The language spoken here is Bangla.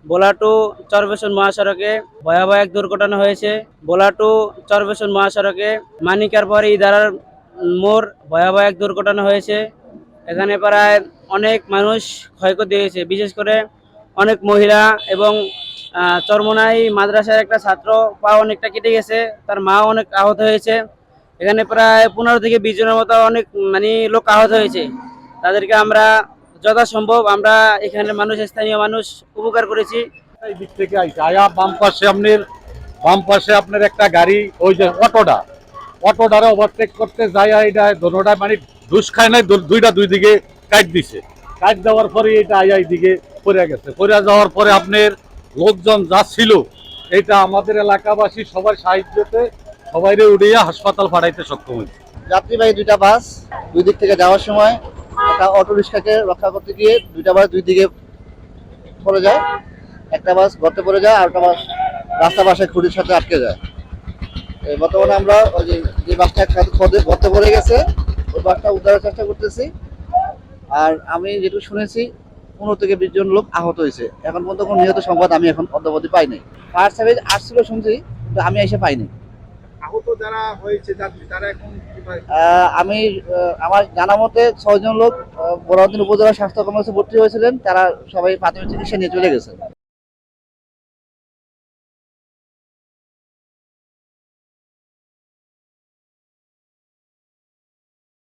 ভোলা টু চরবেশন মহাসড়কে ভয়াবহ এক দুর্ঘটনা হয়েছে। ভোলা টু চরবেশন মহাসড়কে মানিকার পরে ইদারার মোড় ভয়াবহ এক দুর্ঘটনা হয়েছে। এখানে প্রায় অনেক মানুষ ক্ষয়ক্ষতি হয়েছে, বিশেষ করে অনেক মহিলা এবং চরমোনাই মাদ্রাসার একটা ছাত্র পা অনেকটা কেটে গেছে, তার মা অনেক আহত হয়েছে। এখানে প্রায় 15 থেকে 20 জনের মতো অনেক লোক আহত হয়েছে। তাদেরকে আমরা যথাসম্ভব আমরা এখানে স্থানীয় মানুষ উপকার করেছি। এই দিক থেকে আইছে আয়া বাম পাশে আপনার একটা গাড়ি, ওই যে অটোটারে ওভারটেক করতে যায়, এটা দোনোটা মানে ঘুষ খায় নাই, দুইটা দুই দিকে কাট দিছে। কাট দেওয়ার পরে এটা আয়া এইদিকে পড়ে গেছে। পড়ে যাওয়ার পরে আপনার লোকজন যাচ্ছিল, এটা আমাদের এলাকাবাসী সবার সাহায্যতে সবাইরে উড়িয়ে হাসপাতাল পাঠাইতে সক্ষম হয়েছে। যাত্রীবাহী দুইটা বাস দুই দিক থেকে যাওয়ার সময় একটা অটো রিক্সাকে রক্ষা করতে গিয়ে দুইটা বাস দুই দিকে পড়ে যায়। একটা বাস গর্তে পড়ে যায়, আর একটা বাস রাস্তা পাশে খুঁটির সাথে আটকে যায়। বর্তমানে আমরা ওই যে বাসটা একসাথে গর্তে পড়ে গেছে, ওই বাসটা উদ্ধারের চেষ্টা করতেছি। আর আমি যেটুকু শুনেছি 15 থেকে 20 জন লোক আহত হয়েছে। এখন পর্যন্ত কোনো নিহত সংবাদ আমি এখন অদ্যাবধি পাইনি। ফায়ার সার্ভিস আসছিল শুনছি, কিন্তু আমি এসে পাইনি। আহত যারা হয়েছে যাত্রী তারা এখন কোথায়? আমি আমার জানা মতে 6 জন লোক বোরহানউদ্দিন উপজেলা স্বাস্থ্য কমপ্লেক্সে ভর্তি হয়েছিলেন, তারা সবাই প্রাথমিক চিকিৎসা নিয়ে চলে গেছে।